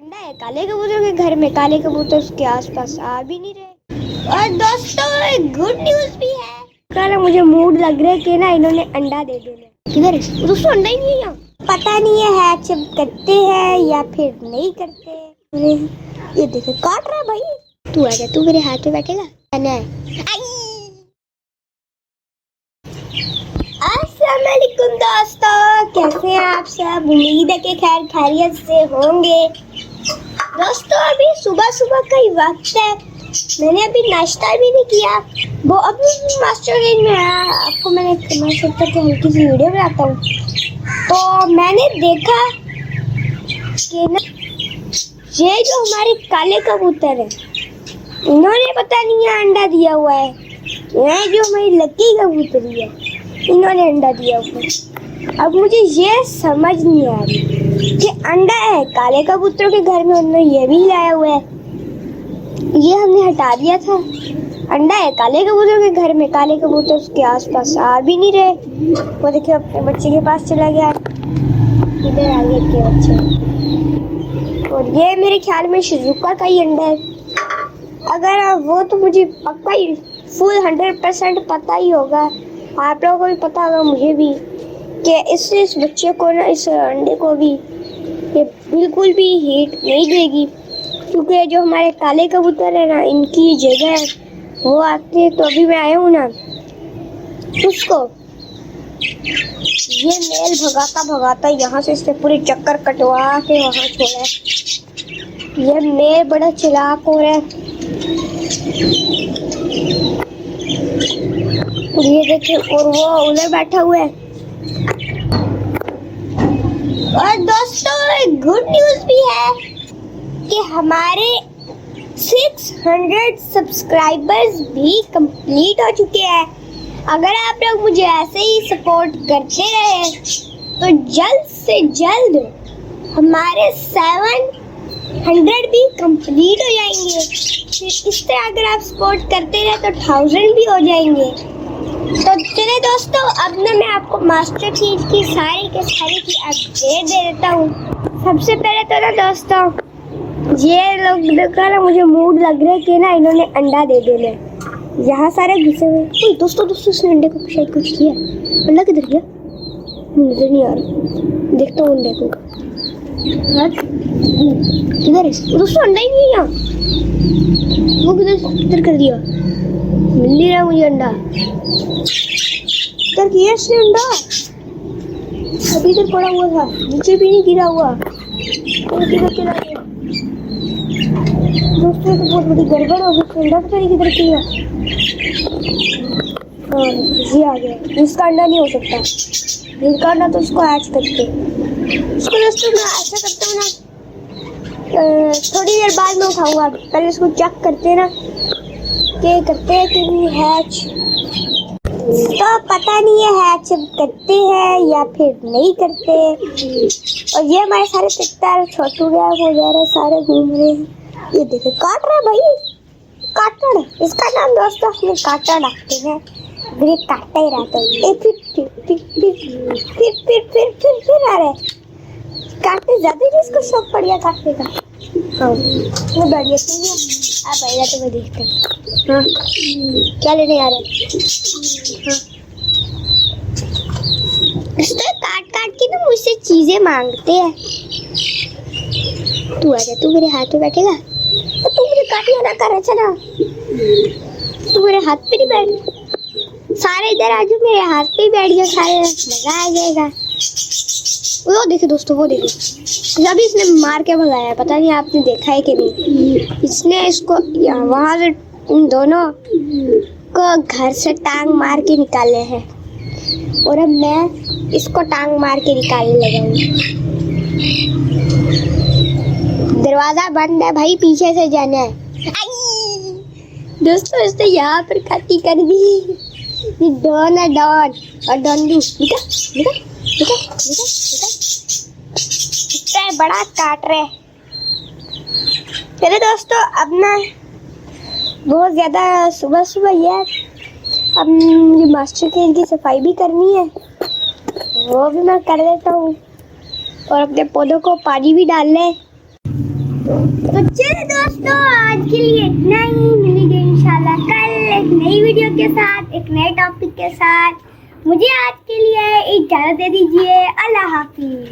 अंडा है काले कबूतर के घर में, काले कबूतर उसके आसपास आ भी नहीं रहे। और दोस्तों एक गुड न्यूज भी है। कल मुझे मूड लग रहा है कि ना इन्होंने अंडा दे देना। किधर है दोस्तों? अंडा ही नहीं है यहाँ। पता नहीं है हैच करते हैं या फिर नहीं करते। अरे ये देखो काट रहा है भाई। तू आजा, तू मेरे हाथ में बैठेगा। अस्सलामुअलैकुम दोस्तों, कैसे हैं आप सब? उम्मीद है कि खैर खैरियत से होंगे। दोस्तों अभी सुबह सुबह का ही वक्त है, मैंने अभी नाश्ता भी नहीं किया। वो अभी मास्टर रेंज में आया, आपको मैं सोचा कि हल्की सी वीडियो बनाता हूँ। तो मैंने देखा कि ना ये जो हमारे काले कबूतर है, इन्होंने पता नहीं अंडा दिया हुआ है। ये जो हमारी लकी कबूतरी है, इन्होंने अंडा दिया हुआ है। अब मुझे ये समझ नहीं आ रही कि अंडा है काले कबूतरों के घर में, उन्होंने ये भी लाया हुआ है। ये हमने हटा दिया था। अंडा है काले कबूतरों के घर में, काले कबूतर उसके आसपास आ भी नहीं रहे। वो देखिए अपने बच्चे के पास चला गया, इधर आ गए के बच्चे। और ये मेरे ख्याल में शिजुका का ही अंडा है। अगर वो तो मुझे पक्का ही फुल 100% पता ही होगा, आप लोगों को भी पता होगा, मुझे भी, कि इस बच्चे को ना, इस अंडे को भी ये बिल्कुल भी हीट नहीं देगी। क्योंकि जो हमारे काले कबूतर है ना, इनकी जगह वो आते हैं। तो अभी मैं आया हूँ ना, उसको ये मेल भगाता भगाता यहाँ से इसने पूरे चक्कर कटवा के वहाँ छोड़ा है। ये मेल बड़ा चालाक हो रहा है। ये देखिए, और वो उधर बैठा हुआ है। और दोस्तों एक गुड न्यूज भी है कि हमारे 600 सब्सक्राइबर्स भी कंप्लीट हो चुके हैं। अगर आप लोग मुझे ऐसे ही सपोर्ट करते रहे तो जल्द से जल्द हमारे 700 भी कंप्लीट हो जाएंगे। फिर इस तरह अगर आप सपोर्ट करते रहे तो 1000 भी हो जाएंगे। तो चलिए दोस्तों, अब ना मैं आपको मास्टर चीज की सारी की अपडेट दे देता हूँ। सबसे पहले तो ना दोस्तों, ये लोग देखा ना, मुझे मूड लग रहा है कि ना इन्होंने अंडा दे देना। यहाँ सारे घुसे हुए। दोस्तों उसने अंडे को शायद कुछ किया। अंडा किधर गया? नजर नहीं आ रहा, देखता हूँ अंडे को। किधर है दोस्तों? अंडा ही नहीं है यहाँ। वो किधर कर दिया? मिल नहीं रहा मुझे अंडा। किधर किया इसने अंडा? अभी इधर पड़ा हुआ था, नीचे भी नहीं गिरा हुआ। किधर चला गया? दोस्तों ये तो बहुत बड़ी गड़बड़ हो गई। अंडा पता नहीं किधर किया। ये आ गया। इसका अंडा नहीं हो सकता, इसका अंडा तो उसको हैच करते। इसको दोस्तों मैं ऐसा करता हूँ ना, थोड़ी देर बाद में उठाऊंगा। पहले इसको चेक करते ना कि करते हैं कि नहीं हैच। तो पता नहीं है हैच करते हैं या फिर नहीं करते। और ये हमारे सारे तितर छोटू गया वगैरह सारे घूम रहे हैं। ये देखो काट रहा है भाई, काटड़। इसका नाम दोस्तों अपने काटड़ रखते हैं। फिर काटता ही रहता है। फिर आ रहा है। काटने ज्यादा ही इसको शौक पड़ गया काटने का। हाँ मैं बैठ जाती हूँ। आप आएगा तो मैं देखता हूँ। हाँ क्या लेने आ रहा है? हाँ इसको काट के ना मुझसे चीजें मांगते हैं। तू आजा, तू मेरे हाथ में बैठेगा। तो तू मुझे काटिया ना कर। अच्छा ना, तू मेरे हाथ पे नहीं बैठ। सारे इधर आ जाओ, मेरे हाथ पे ही बैठ जाओ सारे, मजा आ जाएगा। वो देखो दोस्तों, वो देखो अभी इसने मार के भगाया। पता नहीं आपने देखा है कि नहीं। इसने इसको वहां से इन दोनों को घर से टांग मार के निकाले हैं। और अब मैं इसको टांग मार के निकालने लगा हूँ। दरवाजा बंद है भाई, पीछे से जाना है। दोस्तों इसने यहाँ पर काटी कर दी। डॉन है, डॉन और डॉनडू। बड़ा काट रहे। चलो दोस्तों, अब ना बहुत ज्यादा सुबह सुबह ये अब मुझे मास्टर केज की सफाई भी करनी है, वो भी मैं कर देता हूँ। और अपने पौधों को पानी भी डालना है। तो चलिए दोस्तों, आज के लिए इतना ही। मिलेंगे इंशाल्लाह कल एक नई वीडियो के साथ, एक नए टॉपिक के साथ। मुझे आज के लिए इजाज़त दे दीजिए। अल्लाह हाफिज़।